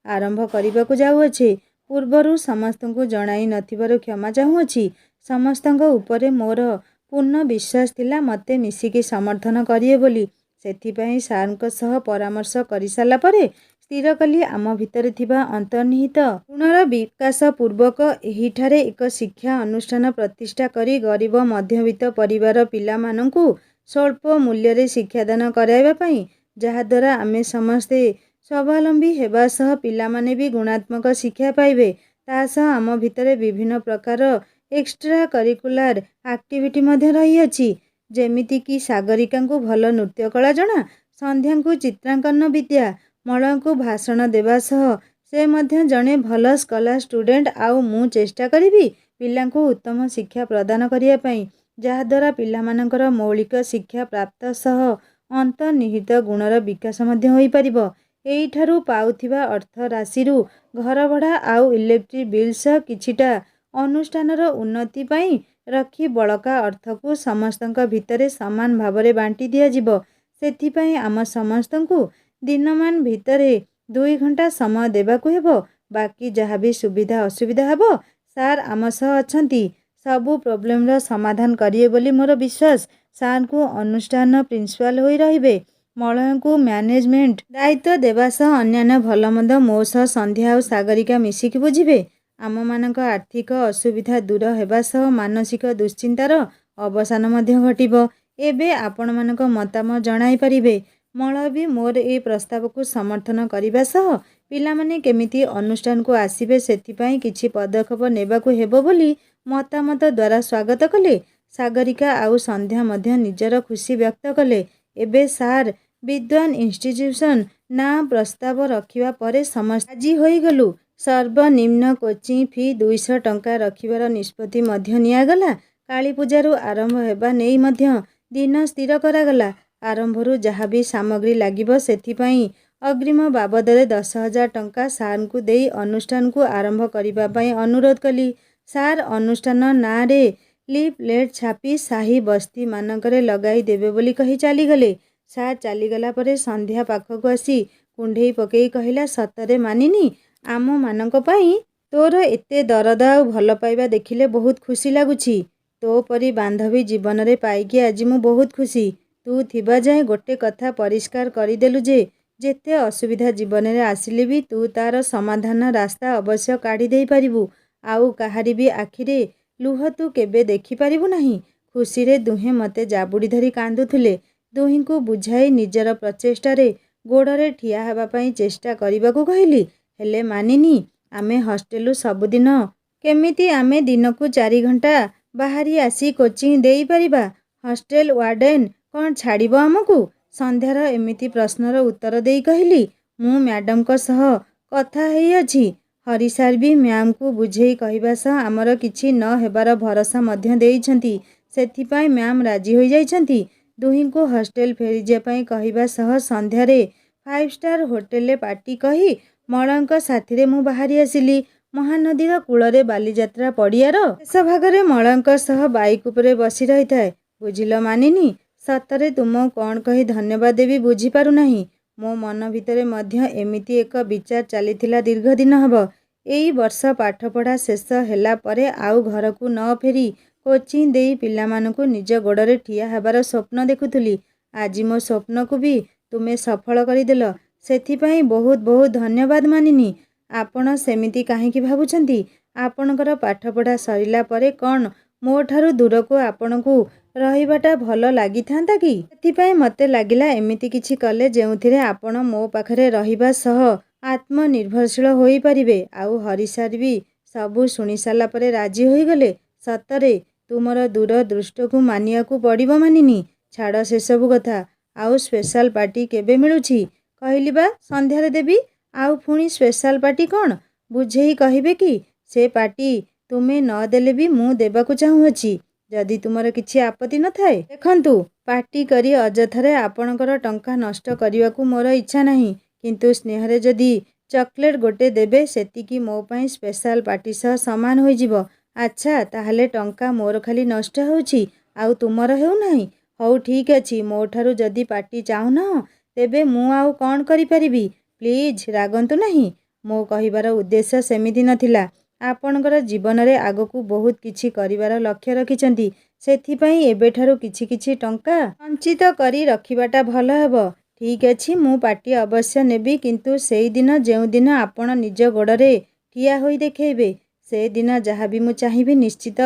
ଆରମ୍ଭ କରିବାକୁ ଯାଉଅଛେ। ପୂର୍ବରୁ ସମସ୍ତଙ୍କୁ ଜଣାଇ ନଥିବାରୁ କ୍ଷମା ଚାହୁଁଅଛି। ସମସ୍ତଙ୍କ ଉପରେ ମୋର ପୂର୍ଣ୍ଣ ବିଶ୍ୱାସ ଥିଲା ମୋତେ ମିଶିକି ସମର୍ଥନ କରିବେ ବୋଲି। ସେଥିପାଇଁ ସାର୍ଙ୍କ ସହ ପରାମର୍ଶ କରିସାରିଲା ପରେ ସ୍ଥିର କଲି ଆମ ଭିତରେ ଥିବା ଅନ୍ତର୍ନିହିତ ଗୁଣର ବିକାଶ ପୂର୍ବକ ଏହିଠାରେ ଏକ ଶିକ୍ଷା ଅନୁଷ୍ଠାନ ପ୍ରତିଷ୍ଠା କରି ଗରିବ ମଧ୍ୟବିତ୍ତ ପରିବାର ପିଲାମାନଙ୍କୁ ସ୍ୱଳ୍ପ ମୂଲ୍ୟରେ ଶିକ୍ଷାଦାନ କରାଇବା ପାଇଁ, ଯାହାଦ୍ୱାରା ଆମେ ସମସ୍ତେ ସ୍ୱାବଲମ୍ବୀ ହେବା ସହ ପିଲାମାନେ ବି ଗୁଣାତ୍ମକ ଶିକ୍ଷା ପାଇବେ। ତା ସହ ଆମ ଭିତରେ ବିଭିନ୍ନ ପ୍ରକାର ଏକ୍ସଟ୍ରା କରିକୁଲାର ଆକ୍ଟିଭିଟି ମଧ୍ୟ ରହିଅଛି। ଯେମିତିକି ସାଗରିକାଙ୍କୁ ଭଲ ନୃତ୍ୟକଳା ଜଣା, ସନ୍ଧ୍ୟାଙ୍କୁ ଚିତ୍ରାଙ୍କନ ବିଦ୍ୟା, ମଳୟଙ୍କୁ ଭାଷଣ ଦେବା ସହ ସେ ମଧ୍ୟ ଜଣେ ଭଲ ସ୍କଲାର ଷ୍ଟୁଡେଣ୍ଟ। ଆଉ ମୁଁ ଚେଷ୍ଟା କରିବି ପିଲାଙ୍କୁ ଉତ୍ତମ ଶିକ୍ଷା ପ୍ରଦାନ କରିବା ପାଇଁ, ଯାହାଦ୍ୱାରା ପିଲାମାନଙ୍କର ମୌଳିକ ଶିକ୍ଷା ପ୍ରାପ୍ତ ସହ ଅନ୍ତର୍ନିହିତ ଗୁଣର ବିକାଶ ମଧ୍ୟ ହୋଇପାରିବ। ଏଇଠାରୁ ପାଉଥିବା ଅର୍ଥ ରାଶିରୁ ଘର ଭଡ଼ା ଆଉ ଇଲେକ୍ଟ୍ରିକ୍ ବିଲ୍ ସହ କିଛିଟା ଅନୁଷ୍ଠାନର ଉନ୍ନତି ପାଇଁ ରଖି ବଳକା ଅର୍ଥକୁ ସମସ୍ତଙ୍କ ଭିତରେ ସମାନ ଭାବରେ ବାଣ୍ଟି ଦିଆଯିବ। ସେଥିପାଇଁ ଆମ ସମସ୍ତଙ୍କୁ ଦିନମାନ ଭିତରେ 2 ଘଣ୍ଟା ସମୟ ଦେବାକୁ ହେବ। ବାକି ଯାହା ବି ସୁବିଧା ଅସୁବିଧା ହେବ, ସାର୍ ଆମ ସହ ଅଛନ୍ତି। ସବୁ ପ୍ରୋବ୍ଲେମର ସମାଧାନ କରିବେ ବୋଲି ମୋର ବିଶ୍ୱାସ। ସାର୍ଙ୍କୁ ଅନୁଷ୍ଠାନ ପ୍ରିନ୍ସିପାଲ ହୋଇ ରହିବେ। ମଳୟଙ୍କୁ ମ୍ୟାନେଜମେଣ୍ଟ ଦାୟିତ୍ୱ ଦେବା ସହ ଅନ୍ୟାନ୍ୟ ଭଲମନ୍ଦ ମୋ ସହ ସନ୍ଧ୍ୟା ଆଉ ସାଗରିକା ମିଶିକି ବୁଝିବେ। ଆମମାନଙ୍କ ଆର୍ଥିକ ଅସୁବିଧା ଦୂର ହେବା ସହ ମାନସିକ ଦୁଶ୍ଚିନ୍ତାର ଅବସାନ ମଧ୍ୟ ଘଟିବ। ଏବେ ଆପଣମାନଙ୍କ ମତାମତ ଜଣାଇ ପାରିବେ। ମଳୟ ବି ମୋର ଏ ପ୍ରସ୍ତାବକୁ ସମର୍ଥନ କରିବା ସହ ପିଲାମାନେ କେମିତି ଅନୁଷ୍ଠାନକୁ ଆସିବେ ସେଥିପାଇଁ କିଛି ପଦକ୍ଷେପ ନେବାକୁ ହେବ ବୋଲି ମତାମତ ଦ୍ୱାରା ସ୍ୱାଗତ କଲେ। ସାଗରିକା ଆଉ ସନ୍ଧ୍ୟା ମଧ୍ୟ ନିଜର ଖୁସି ବ୍ୟକ୍ତ କଲେ। ଏବେ ସାର୍ ବିଦ୍ୱାନ ଇନଷ୍ଟିଚ୍ୟୁସନ ନାଁ ପ୍ରସ୍ତାବ ରଖିବା ପରେ ସମସ୍ତେ ରାଜି ହୋଇଗଲୁ। ସର୍ବନିମ୍ନ କୋଚିଂ ଫି 200 ଟଙ୍କା ରଖିବାର ନିଷ୍ପତ୍ତି ମଧ୍ୟ ନିଆଗଲା। କାଳୀପୂଜାରୁ ଆରମ୍ଭ ହେବା ନେଇ ମଧ୍ୟ ଦିନ ସ୍ଥିର କରାଗଲା। ଆରମ୍ଭରୁ ଯାହା ବି ସାମଗ୍ରୀ ଲାଗିବ ସେଥିପାଇଁ ଅଗ୍ରିମ ବାବଦରେ 10,000 ଟଙ୍କା ସାର୍ଙ୍କୁ ଦେଇ ଅନୁଷ୍ଠାନକୁ ଆରମ୍ଭ କରିବା ପାଇଁ ଅନୁରୋଧ କଲି। ସାର୍ ଅନୁଷ୍ଠାନ ନାଁରେ ଲିଫଲେଟ୍ ଛାପି ସାହି ବସ୍ତି ମାନଙ୍କରେ ଲଗାଇ ଦେବେ ବୋଲି କହି ଚାଲିଗଲେ। ସାର୍ ଚାଲିଗଲା ପରେ ସନ୍ଧ୍ୟା ପାଖକୁ ଆସି କୁଣ୍ଢେଇ ପକେଇ କହିଲା, ସତରେ ମାନିନୀ, ଆମମାନଙ୍କ ପାଇଁ ତୋର ଏତେ ଦରଦ ଆଉ ଭଲ ପାଇବା ଦେଖିଲେ ବହୁତ ଖୁସି ଲାଗୁଛି। ତୋ ପରି ବାନ୍ଧବୀ ଜୀବନରେ ପାଇକି ଆଜି ମୁଁ ବହୁତ ଖୁସି। ତୁ ଥିବା ଯାଏଁ ଗୋଟେ କଥା ପରିଷ୍କାର କରିଦେଲୁ ଯେ ଯେତେ ଅସୁବିଧା ଜୀବନରେ ଆସିଲେ ବି ତୁ ତାର ସମାଧାନ ରାସ୍ତା ଅବଶ୍ୟ କାଢ଼ି ଦେଇ ପାରିବୁ। ଆଉ କାହାରି ବି ଆଖିରେ ଲୁହ ତୁ କେବେ ଦେଖିପାରିବୁ ନାହିଁ। ଖୁସିରେ ଦୁହେଁ ମୋତେ ଜାବୁଡ଼ି ଧରି କାନ୍ଦୁଥିଲେ। ଦୁହିଁଙ୍କୁ ବୁଝାଇ ନିଜର ପ୍ରଚେଷ୍ଟାରେ ଗୋଡ଼ରେ ଠିଆ ହେବା ପାଇଁ ଚେଷ୍ଟା କରିବାକୁ କହିଲି। ହେଲେ ମାନିନୀ, ଆମେ ହଷ୍ଟେଲରୁ ସବୁଦିନ କେମିତି ଆମେ ଦିନକୁ 4 ଘଣ୍ଟା ବାହାରି ଆସି କୋଚିଂ ଦେଇପାରିବା? ହଷ୍ଟେଲ ୱାର୍ଡେନ କ'ଣ ଛାଡ଼ିବ ଆମକୁ? ସନ୍ଧ୍ୟାର ଏମିତି ପ୍ରଶ୍ନର ଉତ୍ତର ଦେଇ କହିଲି, ମୁଁ ମ୍ୟାଡମଙ୍କ ସହ କଥା ହେଇଅଛି। ହରି ସାର୍ ବି ମ୍ୟାମ୍ଙ୍କୁ ବୁଝେଇ କହିବା ସହ ଆମର କିଛି ନ ହେବାର ଭରସା ମଧ୍ୟ ଦେଇଛନ୍ତି। ସେଥିପାଇଁ ମ୍ୟାମ୍ ରାଜି ହୋଇଯାଇଛନ୍ତି। ଦୁହିଁଙ୍କୁ ହଷ୍ଟେଲ ଫେରିଯିବା ପାଇଁ କହିବା ସହ ସନ୍ଧ୍ୟାରେ 5 ଷ୍ଟାର ହୋଟେଲରେ ପାର୍ଟି କହି ମଳୟଙ୍କ ସାଥିରେ ମୁଁ ବାହାରି ଆସିଲି। ମହାନଦୀର କୂଳରେ ବାଲିଯାତ୍ରା ପଡ଼ିଆର ଶେଷ ଭାଗରେ ମଳୟଙ୍କ ସହ ବାଇକ୍ ଉପରେ ବସି ରହିଥାଏ। ବୁଝିଲ ମାନିନୀ, ସତରେ ତୁମକୁ କ'ଣ କହି ଧନ୍ୟବାଦ ଦେବି ବୁଝିପାରୁନାହିଁ। ମୋ ମନ ଭିତରେ ମଧ୍ୟ ଏମିତି ଏକ ବିଚାର ଚାଲିଥିଲା ଦୀର୍ଘ ଦିନ ହେବ। ଏଇ ବର୍ଷ ପାଠପଢ଼ା ଶେଷ ହେଲା ପରେ ଆଉ ଘରକୁ ନ ଫେରି କୋଚିଂ ଦେଇ ପିଲାମାନଙ୍କୁ ନିଜ ଗୋଡ଼ରେ ଠିଆ ହେବାର ସ୍ୱପ୍ନ ଦେଖୁଥିଲି। ଆଜି ମୋ ସ୍ୱପ୍ନକୁ ବି ତୁମେ ସଫଳ କରିଦେଲ। ସେଥିପାଇଁ ବହୁତ ବହୁତ ଧନ୍ୟବାଦ ମାନିନୀ। ଆପଣ ସେମିତି କାହିଁକି ଭାବୁଛନ୍ତି? ଆପଣଙ୍କର ପାଠପଢ଼ା ସରିଲା ପରେ କ'ଣ ମୋ ଠାରୁ ଦୂରକୁ ଆପଣଙ୍କୁ ରହିବାଟା ଭଲ ଲାଗିଥାନ୍ତା କି? ସେଥିପାଇଁ ମୋତେ ଲାଗିଲା ଏମିତି କିଛି କଲେ ଯେଉଁଥିରେ ଆପଣ ମୋ ପାଖରେ ରହିବା ସହ ଆତ୍ମନିର୍ଭରଶୀଳ ହୋଇପାରିବେ। ଆଉ ହରିସାର୍ ବି ସବୁ ଶୁଣିସାରିଲା ପରେ ରାଜି ହୋଇଗଲେ। ସତରେ ତୁମର ଦୂରଦୃଷ୍ଟକୁ ମାନିବାକୁ ପଡ଼ିବ ମାନିନୀ। ଛାଡ଼ ସେସବୁ କଥା। ଆଉ ସ୍ପେଶାଲ ପାର୍ଟି କେବେ ମିଳୁଛି? କହିଲି ବା ସନ୍ଧ୍ୟାରେ ଦେବି। ଆଉ ପୁଣି ସ୍ପେଶାଲ ପାର୍ଟି କ'ଣ? ବୁଝେଇ କହିବେ କି? ସେ ପାର୍ଟି ତୁମେ ନ ଦେଲେ ବି ମୁଁ ଦେବାକୁ ଚାହୁଁଅଛି, ଯଦି ତୁମର କିଛି ଆପତ୍ତି ନଥାଏ। ଦେଖନ୍ତୁ, ପାର୍ଟି କରି ଅଯଥାରେ ଆପଣଙ୍କର ଟଙ୍କା ନଷ୍ଟ କରିବାକୁ ମୋର ଇଚ୍ଛା ନାହିଁ। କିନ୍ତୁ ସ୍ନେହରେ ଯଦି ଚକୋଲେଟ୍ ଗୋଟେ ଦେବେ, ସେତିକି ମୋ ପାଇଁ ସ୍ପେଶାଲ ପାର୍ଟି ସହ ସମାନ ହୋଇଯିବ। ଆଚ୍ଛା, ତାହେଲେ ଟଙ୍କା ମୋର ଖାଲି ନଷ୍ଟ ହେଉଛି, ଆଉ ତୁମର ହେଉନାହିଁ? ହଉ ଠିକ୍ ଅଛି। ମୋ ଠାରୁ ଯଦି ପାର୍ଟି ଚାହୁଁନାହଁ, ତେବେ ମୁଁ ଆଉ କ'ଣ କରିପାରିବି? ପ୍ଲିଜ୍ ରାଗନ୍ତୁ ନାହିଁ। ମୋ କହିବାର ଉଦ୍ଦେଶ୍ୟ ସେମିତି ନଥିଲା। ଆପଣଙ୍କର ଜୀବନରେ ଆଗକୁ ବହୁତ କିଛି କରିବାର ଲକ୍ଷ୍ୟ ରଖିଛନ୍ତି। ସେଥିପାଇଁ ଏବେଠାରୁ କିଛି କିଛି ଟଙ୍କା ସଞ୍ଚିତ କରି ରଖିବାଟା ଭଲ ହେବ। ଠିକ୍ ଅଛି, ମୁଁ ପାର୍ଟି ଅବଶ୍ୟ ନେବି, କିନ୍ତୁ ସେଇଦିନ ଯେଉଁଦିନ ଆପଣ ନିଜ ଗୋଡ଼ରେ ଠିଆ ହୋଇ ଦେଖାଇବେ। ସେଦିନ ଯାହା ବି ମୁଁ ଚାହିଁବି ନିଶ୍ଚିତ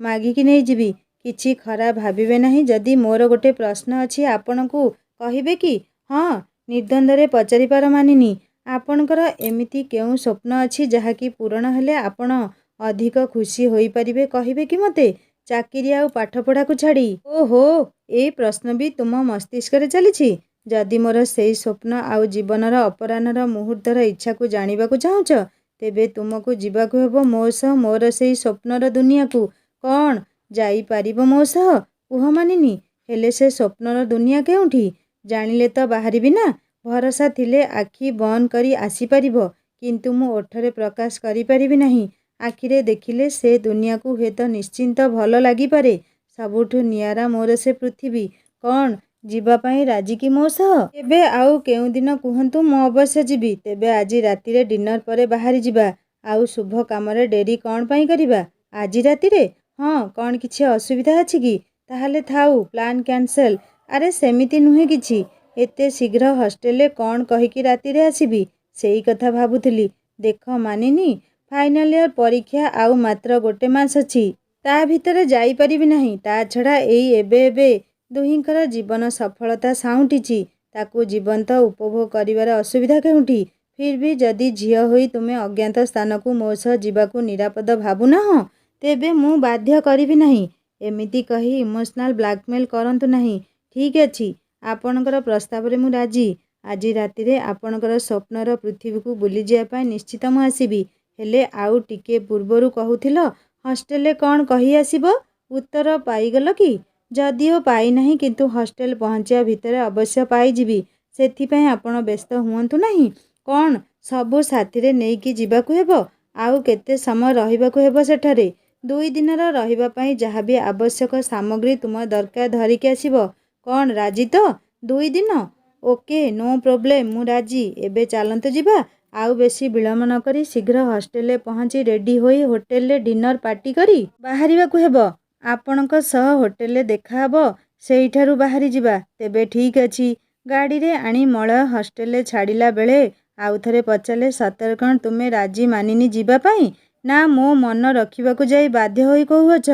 ମାଗିକି ନେଇଯିବି। କିଛି ଖରାପ ଭାବିବେ ନାହିଁ ଯଦି ମୋର ଗୋଟେ ପ୍ରଶ୍ନ ଅଛି ଆପଣଙ୍କୁ କହିବେ କି? ହଁ, ନିର୍ଦ୍ୱନ୍ଦ୍ୱରେ ପଚାରିପାର ମାନିନୀ। ଆପଣଙ୍କର ଏମିତି କେଉଁ ସ୍ୱପ୍ନ ଅଛି ଯାହାକି ପୂରଣ ହେଲେ ଆପଣ ଅଧିକ ଖୁସି ହୋଇପାରିବେ, କହିବେ କି ମୋତେ? ଚାକିରି ଆଉ ପାଠପଢ଼ାକୁ ଛାଡ଼ି? ଓହୋ, ଏଇ ପ୍ରଶ୍ନ ବି ତୁମ ମସ୍ତିଷ୍କରେ ଚାଲିଛି? ଯଦି ମୋର ସେଇ ସ୍ୱପ୍ନ ଆଉ ଜୀବନର ଅପରାହ୍ନର ମୁହୂର୍ତ୍ତର ଇଚ୍ଛାକୁ ଜାଣିବାକୁ ଚାହୁଁଛ, ତେବେ ତୁମକୁ ଯିବାକୁ ହେବ ମୋ ସହ ମୋର ସେଇ ସ୍ୱପ୍ନର ଦୁନିଆକୁ। କ'ଣ ଯାଇପାରିବ ମୋ ସହ? କୁହ ମାନିନୀ। ହେଲେ ସେ ସ୍ୱପ୍ନର ଦୁନିଆ କେଉଁଠି? ଜାଣିଲେ ତ ବାହାରିବି ନା। ଭରସା ଥିଲେ ଆଖି ବନ୍ଦ କରି ଆସିପାରିବ, କିନ୍ତୁ ମୁଁ ଓଠରେ ପ୍ରକାଶ କରିପାରିବି ନାହିଁ। ଆଖିରେ ଦେଖିଲେ ସେ ଦୁନିଆକୁ ହୁଏତ ନିଶ୍ଚିନ୍ତ ଭଲ ଲାଗିପାରେ। ସବୁଠୁ ନିଆରା ମୋର ସେ ପୃଥିବୀ। କ'ଣ ଯିବା ପାଇଁ ରାଜି କି ମୋ ସହ? ଏବେ ଆଉ କେଉଁଦିନ କୁହନ୍ତୁ, ମୁଁ ଅବଶ୍ୟ ଯିବି। ତେବେ ଆଜି ରାତିରେ ଡିନର ପରେ ବାହାରି ଯିବା। ଆଉ ଶୁଭ କାମରେ ଡେରି କ'ଣ ପାଇଁ କରିବା? ଆଜି ରାତିରେ? ହଁ, କ'ଣ କିଛି ଅସୁବିଧା ଅଛି କି? ତାହେଲେ ଥାଉ, ପ୍ଲାନ୍ କ୍ୟାନ୍ସେଲ୍। ଆରେ ସେମିତି ନୁହେଁ କିଛି। ଏତେ ଶୀଘ୍ର ହଷ୍ଟେଲରେ କ'ଣ କହିକି ରାତିରେ ଆସିବି, ସେଇ କଥା ଭାବୁଥିଲି। ଦେଖ ମାନିନୀ, ଫାଇନାଲ ଇୟର ପରୀକ୍ଷା ଆଉ ମାତ୍ର ଗୋଟେ ମାସ ଅଛି। ତା ଭିତରେ ଯାଇପାରିବି ନାହିଁ। ତା ଛଡ଼ା ଏବେ ଦୁହିଁଙ୍କର ଜୀବନ ସଫଳତା ସାଉଁଟିଛି। ତାକୁ ଜୀବନ୍ତ ଉପଭୋଗ କରିବାର ଅସୁବିଧା କେଉଁଠି? ଫିର୍ ବି ଯଦି ଝିଅ ହୋଇ ତୁମେ ଅଜ୍ଞାତ ସ୍ଥାନକୁ ମୋ ସହ ଯିବାକୁ ନିରାପଦ ଭାବୁନାହଁ, ତେବେ ମୁଁ ବାଧ୍ୟ କରିବି ନାହିଁ। ଏମିତି କହି ଇମୋସନାଲ ବ୍ଲାକମେଲ୍ କରନ୍ତୁ ନାହିଁ। ଠିକ୍ ଅଛି, ଆପଣଙ୍କର ପ୍ରସ୍ତାବରେ ମୁଁ ରାଜି। ଆଜି ରାତିରେ ଆପଣଙ୍କର ସ୍ୱପ୍ନର ପୃଥିବୀକୁ ବୁଲିଯିବା ପାଇଁ ନିଶ୍ଚିତ ମୁଁ ଆସିବି। ହେଲେ ଆଉ ଟିକେ ପୂର୍ବରୁ କହୁଥିଲ ହଷ୍ଟେଲରେ କ'ଣ କହି ଆସିବ? ଉତ୍ତର ପାଇଗଲ କି? ଯଦିଓ ପାଇନାହିଁ, କିନ୍ତୁ ହଷ୍ଟେଲ ପହଞ୍ଚିବା ଭିତରେ ଅବଶ୍ୟ ପାଇଯିବି। ସେଥିପାଇଁ ଆପଣ ବ୍ୟସ୍ତ ହୁଅନ୍ତୁ ନାହିଁ। କ'ଣ ସବୁ ସାଥିରେ ନେଇକି ଯିବାକୁ ହେବ? ଆଉ କେତେ ସମୟ ରହିବାକୁ ହେବ ସେଠାରେ? 2 ଦିନର ରହିବା ପାଇଁ ଯାହାବି ଆବଶ୍ୟକ ସାମଗ୍ରୀ ତୁମ ଦରକାର ଧରିକି ଆସିବ। କ'ଣ ରାଜି ତ? 2 ଦିନ? ଓକେ, ନୋ ପ୍ରୋବ୍ଲେମ୍, ମୁଁ ରାଜି। ଏବେ ଚାଲନ୍ତୁ ଯିବା। ଆଉ ବେଶୀ ବିଳମ୍ବ ନ କରି ଶୀଘ୍ର ହଷ୍ଟେଲରେ ପହଞ୍ଚି ରେଡ଼ି ହୋଇ ହୋଟେଲରେ ଡିନର ପାର୍ଟି କରି ବାହାରିବାକୁ ହେବ। ଆପଣଙ୍କ ସହ ହୋଟେଲରେ ଦେଖାହେବ, ସେଇଠାରୁ ବାହାରି ଯିବା। ତେବେ ଠିକ୍ ଅଛି। ଗାଡ଼ିରେ ଆଣି ମଳୟ ହଷ୍ଟେଲରେ ଛାଡ଼ିଲା ବେଳେ ଆଉଥରେ ପଚାରିଲେ, ସତରେ କ'ଣ ତୁମେ ରାଜି ମାନିନୀ ଯିବା ପାଇଁ? ନା ମୋ ମନ ରଖିବାକୁ ଯାଇ ବାଧ୍ୟ ହୋଇ କହୁଅଛ?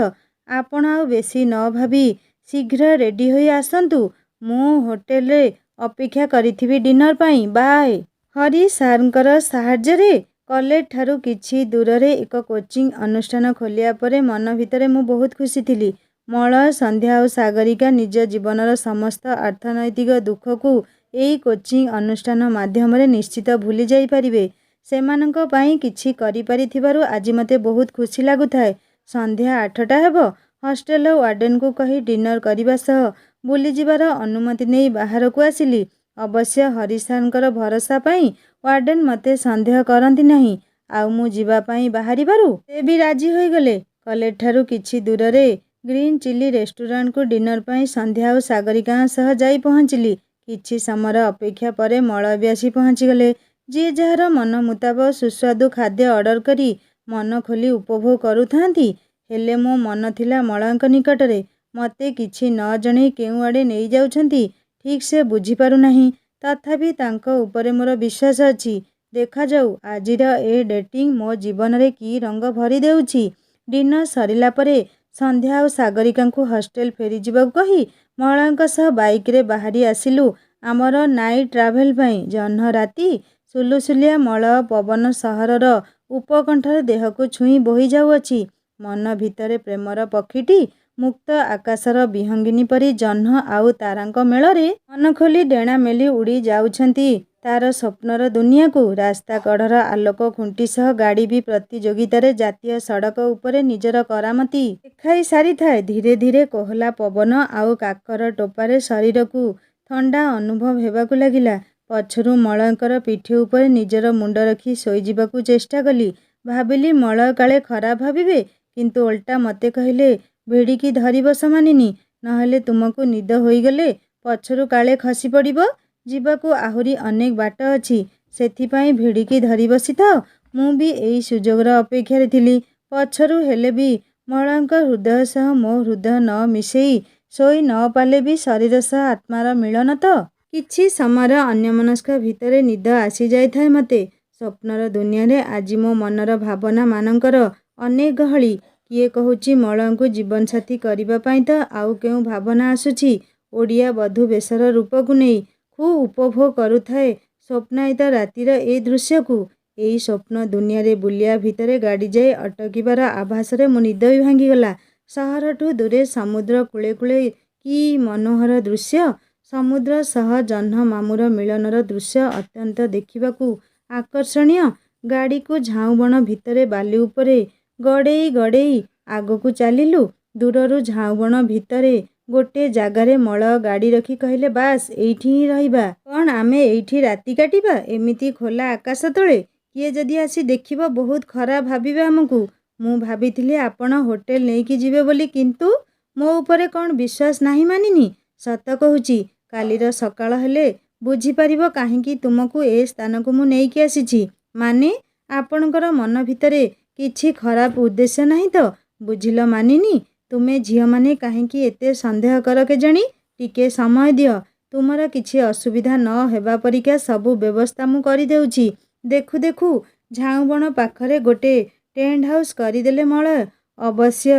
ଆପଣ ଆଉ ବେଶୀ ନ ଭାବି ଶୀଘ୍ର ରେଡ଼ି ହୋଇ ଆସନ୍ତୁ। ମୁଁ ହୋଟେଲରେ ଅପେକ୍ଷା କରିଥିବି ଡିନର ପାଇଁ। ବାଏ। ହରି ସାର୍ଙ୍କର ସାହାଯ୍ୟରେ କଲେଜ ଠାରୁ କିଛି ଦୂରରେ ଏକ କୋଚିଂ ଅନୁଷ୍ଠାନ ଖୋଲିବା ପରେ ମନ ଭିତରେ ମୁଁ ବହୁତ ଖୁସି ଥିଲି। ମଳୟ, ସନ୍ଧ୍ୟା ଆଉ ସାଗରିକା ନିଜ ଜୀବନର ସମସ୍ତ ଅର୍ଥନୈତିକ ଦୁଃଖକୁ ଏଇ କୋଚିଂ ଅନୁଷ୍ଠାନ ମାଧ୍ୟମରେ ନିଶ୍ଚିତ ଭୁଲି ଯାଇପାରିବେ। ସେମାନଙ୍କ ପାଇଁ କିଛି କରିପାରିଥିବାରୁ ଆଜି ମୋତେ ବହୁତ ଖୁସି ଲାଗୁଥାଏ। ସନ୍ଧ୍ୟା 8ଟା ହେବ। ହଷ୍ଟେଲର ୱାର୍ଡେନଙ୍କୁ କହି ଡିନର କରିବା ସହ ବୁଲିଯିବାର ଅନୁମତି ନେଇ ବାହାରକୁ ଆସିଲି। ଅବଶ୍ୟ ହରି ସାର୍ଙ୍କର ଭରସା ପାଇଁ ୱାର୍ଡେନ ମୋତେ ସନ୍ଦେହ କରନ୍ତି ନାହିଁ। ଆଉ ମୁଁ ଯିବା ପାଇଁ ବାହାରିବାରୁ ସେ ବି ରାଜି ହୋଇଗଲେ। କଲେଜଠାରୁ କିଛି ଦୂରରେ ଗ୍ରୀନ୍ ଚିଲି ରେଷ୍ଟୁରାଣ୍ଟକୁ ଡିନର ପାଇଁ ସନ୍ଧ୍ୟା ଆଉ ସାଗରିକାଙ୍କ ସହ ଯାଇ ପହଞ୍ଚିଲି। କିଛି ସମୟର ଅପେକ୍ଷା ପରେ ମଳୟ ବି ଆସି ପହଞ୍ଚିଗଲେ। ଯିଏ ଯାହାର ମନ ମୁତାବକ ସୁସ୍ୱାଦୁ ଖାଦ୍ୟ ଅର୍ଡର କରି ମନ ଖୋଲି ଉପଭୋଗ କରୁଥାନ୍ତି। ହେଲେ ମୋ ମନ ଥିଲା ମଳୟଙ୍କ ନିକଟରେ। ମୋତେ କିଛି ନ ଜଣେଇ କେଉଁଆଡ଼େ ନେଇଯାଉଛନ୍ତି ଠିକ୍ ସେ ବୁଝିପାରୁନାହିଁ। ତଥାପି ତାଙ୍କ ଉପରେ ମୋର ବିଶ୍ୱାସ ଅଛି। ଦେଖାଯାଉ ଆଜିର ଏ ଡେଟିଂ ମୋ ଜୀବନରେ କି ରଙ୍ଗ ଭରି ଦେଉଛି। ଡିନର ସରିଲା ପରେ ସନ୍ଧ୍ୟା ଆଉ ସାଗରିକାଙ୍କୁ ହଷ୍ଟେଲ ଫେରିଯିବାକୁ କହି ମଳୟଙ୍କ ସହ ବାଇକ୍ରେ ବାହାରି ଆସିଲୁ ଆମର ନାଇଟ୍ ଟ୍ରାଭେଲ୍ ପାଇଁ। ଜହ୍ନ ରାତି, ସୁଲୁସୁଲିଆ ମଳୟ ପବନ ସହରର ଉପକଣ୍ଠରେ ଦେହକୁ ଛୁଇଁ ବୋହି ଯାଉଅଛି। ମନ ଭିତରେ ପ୍ରେମର ପକ୍ଷୀଟି ମୁକ୍ତ ଆକାଶର ବିହଙ୍ଗିନୀ ପରି ଜହ୍ନ ଆଉ ତାରାଙ୍କ ମେଳରେ ମନ ଖୋଲି ଡେଣା ମେଲି ଉଡ଼ି ଯାଉଛନ୍ତି ତାର ସ୍ୱପ୍ନର ଦୁନିଆକୁ। ରାସ୍ତା କଡ଼ର ଆଲୋକ ଖୁଣ୍ଟି ସହ ଗାଡ଼ି ବି ପ୍ରତିଯୋଗିତାରେ ଜାତୀୟ ସଡ଼କ ଉପରେ ନିଜର କରାମତି ଦେଖାଇ ସାରିଥାଏ। ଧୀରେ ଧୀରେ କୋହଲା ପବନ ଆଉ କାକର ଟୋପାରେ ଶରୀରକୁ ଥଣ୍ଡା ଅନୁଭବ ହେବାକୁ ଲାଗିଲା। ପଛରୁ ମଳୟଙ୍କର ପିଠି ଉପରେ ନିଜର ମୁଣ୍ଡ ରଖି ଶୋଇଯିବାକୁ ଚେଷ୍ଟା କଲି। ଭାବିଲି ମଳୟ କାଳେ ଖରାପ ଭାବିବେ, କିନ୍ତୁ ଓଲଟା ମୋତେ କହିଲେ, ଭିଡ଼ିକି ଧରି ବସ ମାନିନୀ, ନହେଲେ ତୁମକୁ ନିଦ ହୋଇଗଲେ ପଛରୁ କାଳେ ଖସି ପଡ଼ିବ। ଯିବାକୁ ଆହୁରି ଅନେକ ବାଟ ଅଛି, ସେଥିପାଇଁ ଭିଡ଼ିକି ଧରି ବସିଥାଅ। ମୁଁ ବି ଏଇ ସୁଯୋଗର ଅପେକ୍ଷାରେ ଥିଲି। ପଛରୁ ହେଲେ ବି ମଳୟଙ୍କ ହୃଦୟ ସହ ମୋ ହୃଦୟ ନ ମିଶେଇ ଶୋଇ ନ ପାରିଲେ ବି ଶରୀର ସହ ଆତ୍ମାର ମିଳନ ତ। କିଛି ସମୟର ଅନ୍ୟମନସ୍କ ଭିତରେ ନିଦ ଆସିଯାଇଥାଏ ମୋତେ। ସ୍ୱପ୍ନର ଦୁନିଆରେ ଆଜି ମୋ ମନର ଭାବନାମାନଙ୍କର ଅନେକ ଗହଳି। କିଏ କହୁଛି ମଳୟଙ୍କୁ ଜୀବନସାଥୀ କରିବା ପାଇଁ ତ ଆଉ କେଉଁ ଭାବନା ଆସୁଛି ଓଡ଼ିଆ ବଧୂ ବେଶର ରୂପକୁ ନେଇ। ଖୁବ୍ ଉପଭୋଗ କରୁଥାଏ ସ୍ୱପ୍ନାୟିତ ରାତିର ଏ ଦୃଶ୍ୟକୁ। ଏଇ ସ୍ୱପ୍ନ ଦୁନିଆରେ ବୁଲିବା ଭିତରେ ଗାଡ଼ି ଯାଇ ଅଟକିବାର ଆଭାସରେ ମୋ ନିଦ ବି ଭାଙ୍ଗିଗଲା। ସହରଠୁ ଦୂରେ ସମୁଦ୍ର କୂଳେ କୂଳେ କି ମନୋହର ଦୃଶ୍ୟ। ସମୁଦ୍ର ସହ ଜହ୍ନ ମାମୁଁର ମିଳନର ଦୃଶ୍ୟ ଅତ୍ୟନ୍ତ ଦେଖିବାକୁ ଆକର୍ଷଣୀୟ। ଗାଡ଼ିକୁ ଝାଉଁବଣ ଭିତରେ ବାଲି ଉପରେ ଗଡ଼େଇ ଗଡ଼େଇ ଆଗକୁ ଚାଲିଲୁ। ଦୂରରୁ ଝାଉଁବଣ ଭିତରେ ଗୋଟିଏ ଜାଗାରେ ମଳୟ ଗାଡ଼ି ରଖି କହିଲେ, ବାସ୍ ଏଇଠି ହିଁ ରହିବା। କ'ଣ ଆମେ ଏଇଠି ରାତି କାଟିବା ଏମିତି ଖୋଲା ଆକାଶ ତଳେ? କିଏ ଯଦି ଆସି ଦେଖିବ ବହୁତ ଖରାପ ଭାବିବେ ଆମକୁ। ମୁଁ ଭାବିଥିଲି ଆପଣ ହୋଟେଲ ନେଇକି ଯିବେ ବୋଲି, କିନ୍ତୁ ମୋ ଉପରେ କ'ଣ ବିଶ୍ୱାସ ନାହିଁ ମାନିନୀ? ସତ କହୁଛି, କାଲିର ସକାଳ ହେଲେ ବୁଝିପାରିବ କାହିଁକି ତୁମକୁ ଏ ସ୍ଥାନକୁ ମୁଁ ନେଇକି ଆସିଛି। ମାନେ, ଆପଣଙ୍କର ମନ ଭିତରେ କିଛି ଖରାପ ଉଦ୍ଦେଶ୍ୟ ନାହିଁ ତ? ବୁଝିଲ ମାନିନୀ, ତୁମେ ଝିଅମାନେ କାହିଁକି ଏତେ ସନ୍ଦେହ କର କେଜାଣି। ଟିକେ ସମୟ ଦିଅ, ତୁମର କିଛି ଅସୁବିଧା ନ ହେବା ପରିକା ସବୁ ବ୍ୟବସ୍ଥା ମୁଁ କରିଦେଉଛି। ଦେଖୁ ଦେଖୁ ଝାଉଁବଣ ପାଖରେ ଗୋଟେ ଟେଣ୍ଟ ହାଉସ୍ କରିଦେଲେ ମଳୟ। ଅବଶ୍ୟ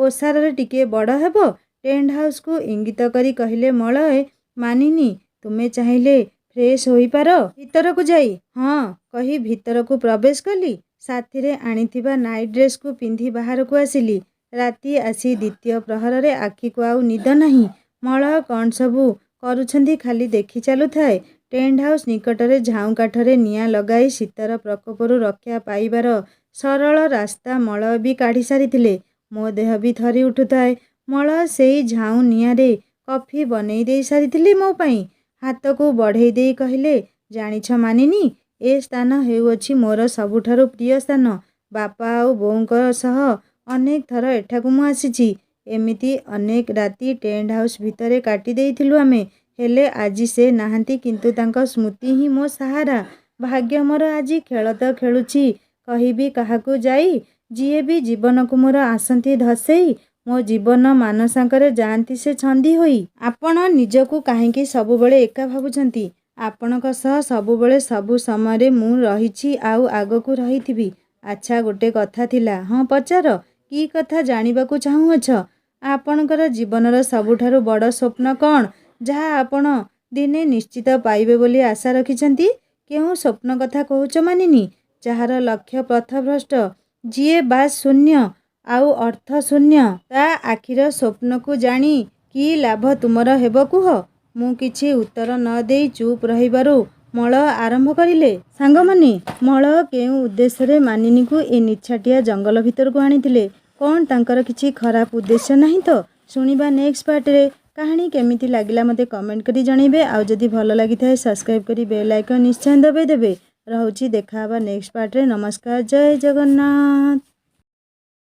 ଓସାରରେ ଟିକେ ବଡ଼ ହେବ। ଟେଣ୍ଟ ହାଉସ୍କୁ ଇଙ୍ଗିତ କରି କହିଲେ ମଳୟ, ମାନିନୀ, ତୁମେ ଚାହିଁଲେ ଫ୍ରେଶ୍ ହୋଇପାର ଭିତରକୁ ଯାଇ। ହଁ କହି ଭିତରକୁ ପ୍ରବେଶ କଲି। ସାଥିରେ ଆଣିଥିବା ନାଇଟ୍ ଡ୍ରେସ୍କୁ ପିନ୍ଧି ବାହାରକୁ ଆସିଲି। ରାତି ଆସି ଦ୍ୱିତୀୟ ପ୍ରହରରେ ଆଖିକୁ ଆଉ ନିଦ ନାହିଁ। ମଳୟ କ'ଣ ସବୁ କରୁଛନ୍ତି ଖାଲି ଦେଖି ଚାଲୁଥାଏ। ଟେଣ୍ଟ ହାଉସ୍ ନିକଟରେ ଝାଉଁ କାଠରେ ନିଆଁ ଲଗାଇ ଶୀତର ପ୍ରକୋପରୁ ରକ୍ଷା ପାଇବାର ସରଳ ରାସ୍ତା ମଳୟ ବି କାଢ଼ି ସାରିଥିଲେ। ମୋ ଦେହ ବି ଥରି ଉଠୁଥାଏ। ମଳୟ ସେଇ ଝାଉଁ ନିଆଁରେ କଫି ବନେଇ ଦେଇ ସାରିଥିଲେ ମୋ ପାଇଁ। ହାତକୁ ବଢ଼େଇ ଦେଇ କହିଲେ, ଜାଣିଛ ମାନିନୀ, ଏ ସ୍ଥାନ ହେଉଅଛି ମୋର ସବୁଠାରୁ ପ୍ରିୟ ସ୍ଥାନ। ବାପା ଆଉ ବୋଉଙ୍କ ସହ ଅନେକ ଥର ଏଠାକୁ ମୁଁ ଆସିଛି। ଏମିତି ଅନେକ ରାତି ଟେଣ୍ଟ ହାଉସ୍ ଭିତରେ କାଟି ଦେଇଥିଲୁ ଆମେ। ହେଲେ ଆଜି ସେ ନାହାନ୍ତି, କିନ୍ତୁ ତାଙ୍କ ସ୍ମୃତି ହିଁ ମୋ ସାହାରା। ଭାଗ୍ୟ ମୋର ଆଜି ଖେଳ ତ ଖେଳୁଛି କହିବି କାହାକୁ ଯାଇ। ଯିଏ ବି ଜୀବନକୁ ମୋର ଆସନ୍ତି ଧସେଇ, ମୋ ଜୀବନ ମାନସାଙ୍କରେ ଯାଆନ୍ତି ସେ ଛନ୍ଦି ହୋଇ। ଆପଣ ନିଜକୁ କାହିଁକି ସବୁବେଳେ ଏକା ଭାବୁଛନ୍ତି? ଆପଣଙ୍କ ସହ ସବୁବେଳେ ସବୁ ସମୟରେ ମୁଁ ରହିଛି ଆଉ ଆଗକୁ ରହିଥିବି। ଆଚ୍ଛା, ଗୋଟେ କଥା ଥିଲା। ହଁ ପଚାର। କି କଥା ଜାଣିବାକୁ ଚାହୁଁଅଛ? ଆପଣଙ୍କର ଜୀବନର ସବୁଠାରୁ ବଡ଼ ସ୍ୱପ୍ନ କ'ଣ, ଯାହା ଆପଣ ଦିନେ ନିଶ୍ଚିତ ପାଇବେ ବୋଲି ଆଶା ରଖିଛନ୍ତି? କେଉଁ ସ୍ୱପ୍ନ କଥା କହୁଛ ମାନିନୀ? ଯାହାର ଲକ୍ଷ୍ୟ ପଥଭ୍ରଷ୍ଟ, ଯିଏ ବାସ୍ ଶୂନ୍ୟ ଆଉ ଅର୍ଥ ଶୂନ୍ୟ, ତା ଆଖିର ସ୍ୱପ୍ନକୁ ଜାଣି କି ଲାଭ ତୁମର ହେବ କୁହ? ମୁଁ କିଛି ଉତ୍ତର ନ ଦେଇ ଚୁପ୍ ରହିବାରୁ ମଳୟ ଆରମ୍ଭ କରିଲେ, ସାଙ୍ଗମାନେ, ମଳୟ କେଉଁ ଉଦ୍ଦେଶ୍ୟରେ ମାନିନୀକୁ ଏ ନିଛାଟିଆ ଜଙ୍ଗଲ ଭିତରକୁ ଆଣିଥିଲେ? କ'ଣ ତାଙ୍କର କିଛି ଖରାପ ଉଦ୍ଦେଶ୍ୟ ନାହିଁ ତ? ଶୁଣିବା ନେକ୍ସଟ ପାର୍ଟରେ। କାହାଣୀ କେମିତି ଲାଗିଲା ମୋତେ କମେଣ୍ଟ କରି ଜଣାଇବେ। ଆଉ ଯଦି ଭଲ ଲାଗିଥାଏ ସବସ୍କ୍ରାଇବ୍ କରି ବେଲ୍ ଆଇକନ୍ ନିଶ୍ଚୟ ଦବାଇ ଦେବେ। ରହୁଛି, ଦେଖା ହେବା ନେକ୍ସଟ ପାର୍ଟରେ। ନମସ୍କାର, ଜୟ ଜଗନ୍ନାଥ।